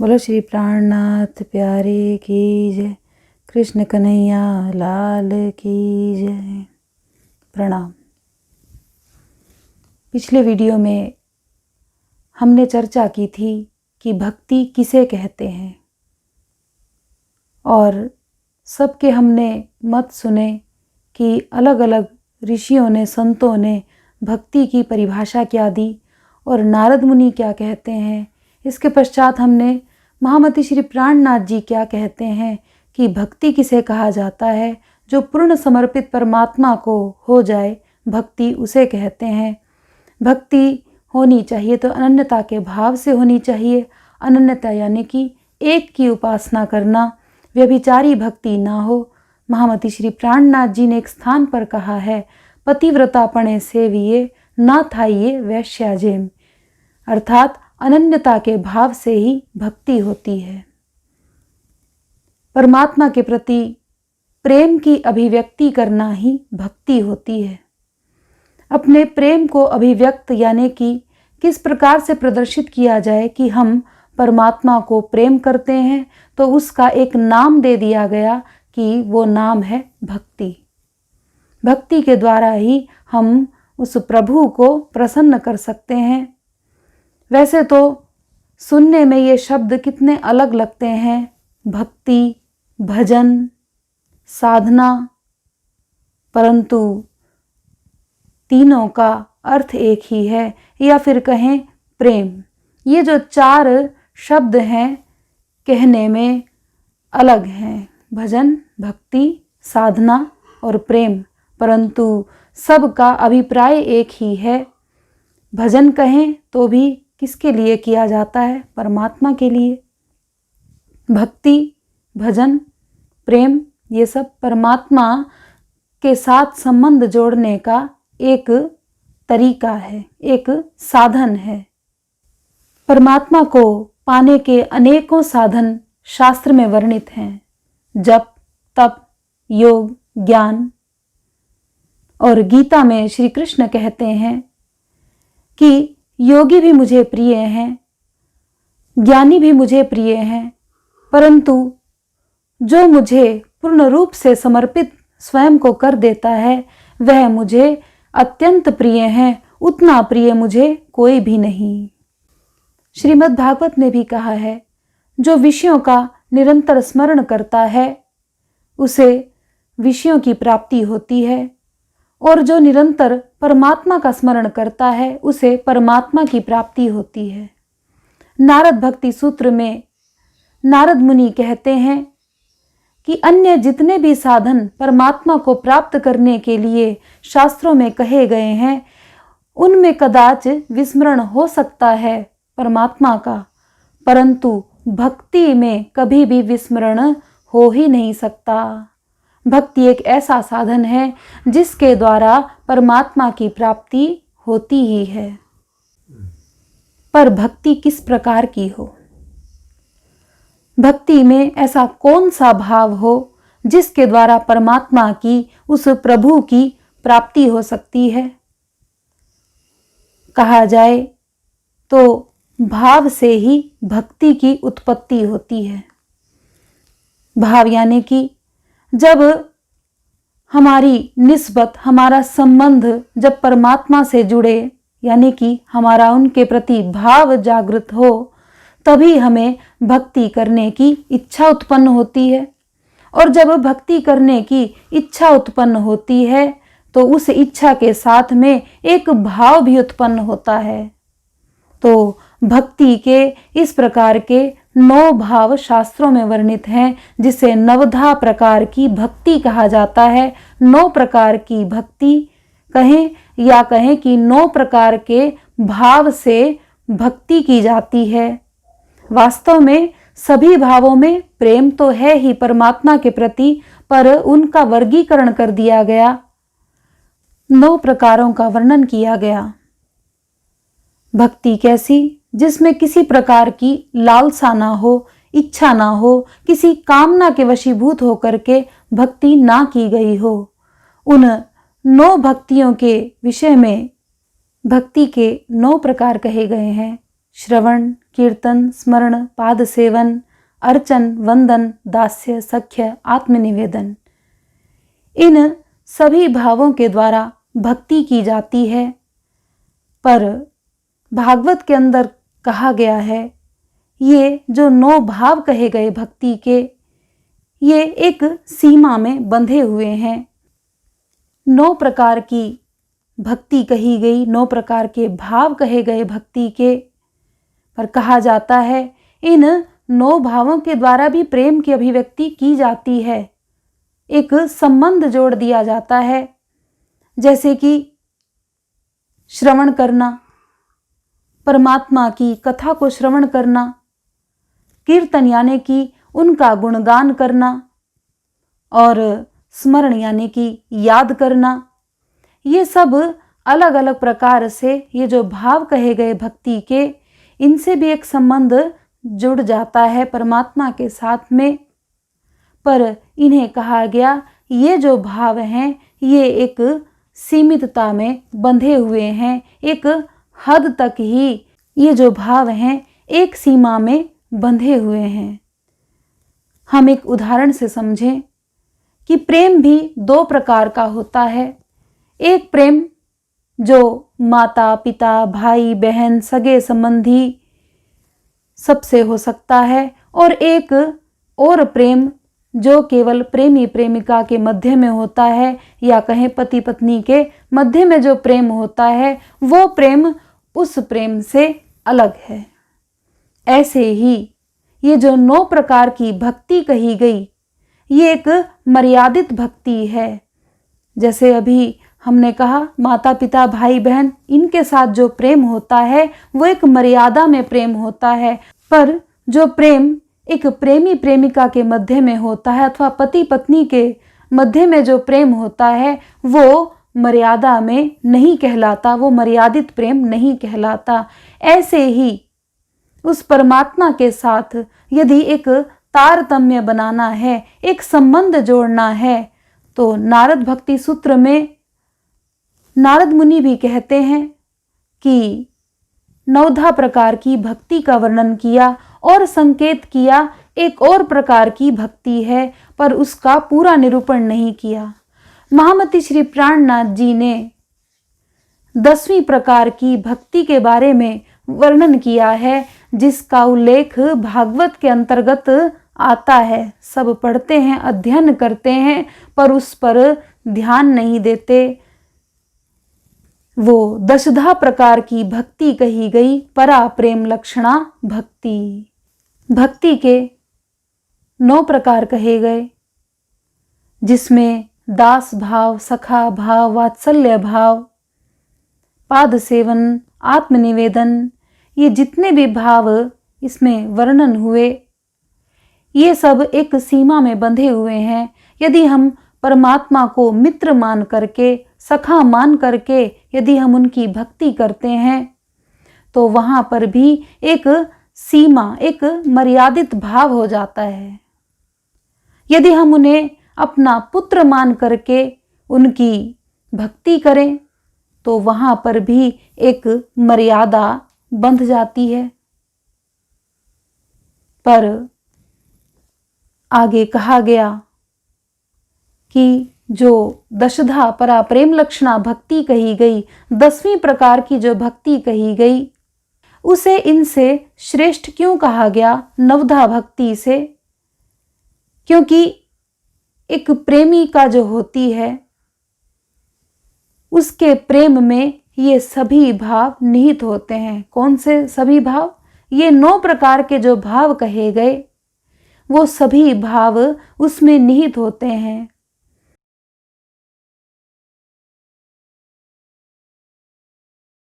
बोलो श्री प्राणनाथ प्यारे की जय। कृष्ण कन्हैया लाल की जय। प्रणाम। पिछले वीडियो में हमने चर्चा की थी कि भक्ति किसे कहते हैं और सबके हमने मत सुने कि अलग अलग ऋषियों ने, संतों ने भक्ति की परिभाषा क्या दी और नारद मुनि क्या कहते हैं। इसके पश्चात हमने महामति श्री प्राणनाथ जी क्या कहते हैं कि भक्ति किसे कहा जाता है। जो पूर्ण समर्पित परमात्मा को हो जाए, भक्ति उसे कहते हैं। भक्ति होनी चाहिए तो अनन्यता के भाव से होनी चाहिए। अनन्यता यानी कि एक की उपासना करना, व्यभिचारी भक्ति ना हो। महामति श्री प्राणनाथ जी ने एक स्थान पर कहा है, पतिव्रतापणे सेविये ना थाइये वैश्याजेम, अर्थात अनन्यता के भाव से ही भक्ति होती है। परमात्मा के प्रति प्रेम की अभिव्यक्ति करना ही भक्ति होती है। अपने प्रेम को अभिव्यक्त यानी कि किस प्रकार से प्रदर्शित किया जाए कि हम परमात्मा को प्रेम करते हैं, तो उसका एक नाम दे दिया गया कि वो नाम है भक्ति। भक्ति के द्वारा ही हम उस प्रभु को प्रसन्न कर सकते हैं। वैसे तो सुनने में ये शब्द कितने अलग लगते हैं, भक्ति, भजन, साधना, परंतु तीनों का अर्थ एक ही है, या फिर कहें प्रेम। ये जो चार शब्द हैं कहने में अलग हैं, भजन, भक्ति, साधना और प्रेम, परंतु सबका अभिप्राय एक ही है। भजन कहें तो भी किसके लिए किया जाता है? परमात्मा के लिए। भक्ति, भजन, प्रेम, ये सब परमात्मा के साथ संबंध जोड़ने का एक तरीका है, एक साधन है। परमात्मा को पाने के अनेकों साधन शास्त्र में वर्णित हैं। जप, तप, योग, ज्ञान। और गीता में श्री कृष्ण कहते हैं कि योगी भी मुझे प्रिय हैं, ज्ञानी भी मुझे प्रिय हैं, परंतु जो मुझे पूर्ण रूप से समर्पित स्वयं को कर देता है वह मुझे अत्यंत प्रिय हैं। उतना प्रिय मुझे कोई भी नहीं। श्रीमद् भागवत ने भी कहा है, जो विषयों का निरंतर स्मरण करता है उसे विषयों की प्राप्ति होती है, और जो निरंतर परमात्मा का स्मरण करता है उसे परमात्मा की प्राप्ति होती है। नारद भक्ति सूत्र में नारद मुनि कहते हैं कि अन्य जितने भी साधन परमात्मा को प्राप्त करने के लिए शास्त्रों में कहे गए हैं, उनमें कदाच विस्मरण हो सकता है परमात्मा का, परंतु भक्ति में कभी भी विस्मरण हो ही नहीं सकता। भक्ति एक ऐसा साधन है जिसके द्वारा परमात्मा की प्राप्ति होती ही है। पर भक्ति किस प्रकार की हो? भक्ति में ऐसा कौन सा भाव हो जिसके द्वारा परमात्मा की, उस प्रभु की प्राप्ति हो सकती है? कहा जाए तो भाव से ही भक्ति की उत्पत्ति होती है। भाव यानी कि जब हमारी निस्बत, हमारा संबंध जब परमात्मा से जुड़े, यानी कि हमारा उनके प्रति भाव जागृत हो, तभी हमें भक्ति करने की इच्छा उत्पन्न होती है। और जब भक्ति करने की इच्छा उत्पन्न होती है तो उस इच्छा के साथ में एक भाव भी उत्पन्न होता है। तो भक्ति के इस प्रकार के 9 भाव शास्त्रों में वर्णित हैं, जिसे 9 प्रकार की भक्ति कहा जाता है। 9 प्रकार की भक्ति कहें या कहें कि 9 प्रकार के भाव से भक्ति की जाती है। वास्तव में सभी भावों में प्रेम तो है ही परमात्मा के प्रति, पर उनका वर्गीकरण कर दिया गया, 9 प्रकारों का वर्णन किया गया। भक्ति कैसी? जिसमें किसी प्रकार की लालसा ना हो, इच्छा ना हो, किसी कामना के वशीभूत होकर के भक्ति ना की गई हो। उन 9 भक्तियों के विषय में भक्ति के 9 प्रकार कहे गए हैं। श्रवण, कीर्तन, स्मरण, पाद सेवन, अर्चन, वंदन, दास्य, सख्य, आत्मनिवेदन, इन सभी भावों के द्वारा भक्ति की जाती है। पर भागवत के अंदर कहा गया है, ये जो 9 भाव कहे गए भक्ति के, ये एक सीमा में बंधे हुए हैं। 9 प्रकार की भक्ति कही गई, 9 प्रकार के भाव कहे गए भक्ति के। पर कहा जाता है इन 9 भावों के द्वारा भी प्रेम की अभिव्यक्ति की जाती है। एक संबंध जोड़ दिया जाता है, जैसे कि श्रवण करना, परमात्मा की कथा को श्रवण करना, कीर्तन यानी कि उनका गुणगान करना, और स्मरण यानी कि याद करना। ये सब अलग अलग प्रकार से ये जो भाव कहे गए भक्ति के, इनसे भी एक संबंध जुड़ जाता है परमात्मा के साथ में। पर इन्हें कहा गया ये जो भाव हैं ये एक सीमितता में बंधे हुए हैं, एक हद तक ही ये जो भाव हैं एक सीमा में बंधे हुए हैं। हम एक उदाहरण से समझें कि प्रेम भी 2 प्रकार का होता है। एक प्रेम जो माता पिता, भाई बहन, सगे संबंधी सबसे हो सकता है, और एक और प्रेम जो केवल प्रेमी प्रेमिका के मध्य में होता है, या कहें पति पत्नी के मध्य में जो प्रेम होता है, वो प्रेम उस प्रेम से अलग है। ऐसे ही ये जो 9 प्रकार की भक्ति कही गई, ये एक मर्यादित भक्ति है। जैसे अभी हमने कहा माता पिता, भाई बहन, इनके साथ जो प्रेम होता है वो एक मर्यादा में प्रेम होता है। पर जो प्रेम एक प्रेमी प्रेमिका के मध्य में होता है, अथवा पति पत्नी के मध्य में जो प्रेम होता है, वो मर्यादा में नहीं कहलाता, वो मर्यादित प्रेम नहीं कहलाता। ऐसे ही उस परमात्मा के साथ यदि एक तारतम्य बनाना है, एक संबंध जोड़ना है, तो नारद भक्ति सूत्र में नारद मुनि भी कहते हैं कि 9 प्रकार की भक्ति का वर्णन किया और संकेत किया एक और प्रकार की भक्ति है, पर उसका पूरा निरूपण नहीं किया। महामति श्री प्राणनाथ जी ने 10वीं प्रकार की भक्ति के बारे में वर्णन किया है, जिसका उल्लेख भागवत के अंतर्गत आता है। सब पढ़ते हैं, अध्ययन करते हैं, पर उस पर ध्यान नहीं देते। वो 10 प्रकार की भक्ति कही गई, परा प्रेम लक्षणा भक्ति। भक्ति के 9 प्रकार कहे गए, जिसमें दास भाव, सखा भाव, वात्सल्य भाव, पाद सेवन, आत्मनिवेदन, ये जितने भी भाव इसमें वर्णन हुए, ये सब एक सीमा में बंधे हुए हैं। यदि हम परमात्मा को मित्र मान करके, सखा मान करके यदि हम उनकी भक्ति करते हैं, तो वहाँ पर भी एक सीमा, एक मर्यादित भाव हो जाता है। यदि हम उन्हें अपना पुत्र मान करके उनकी भक्ति करें, तो वहाँ पर भी एक मर्यादा बंध जाती है। पर आगे कहा गया कि जो 10 परा प्रेम लक्षणा भक्ति कही गई, 10वीं प्रकार की जो भक्ति कही गई, उसे इनसे श्रेष्ठ क्यों कहा गया 9 भक्ति से? क्योंकि एक प्रेमी का जो होती है, उसके प्रेम में ये सभी भाव निहित होते हैं। कौन से सभी भाव? ये 9 प्रकार के जो भाव कहे गए, वो सभी भाव उसमें निहित होते हैं।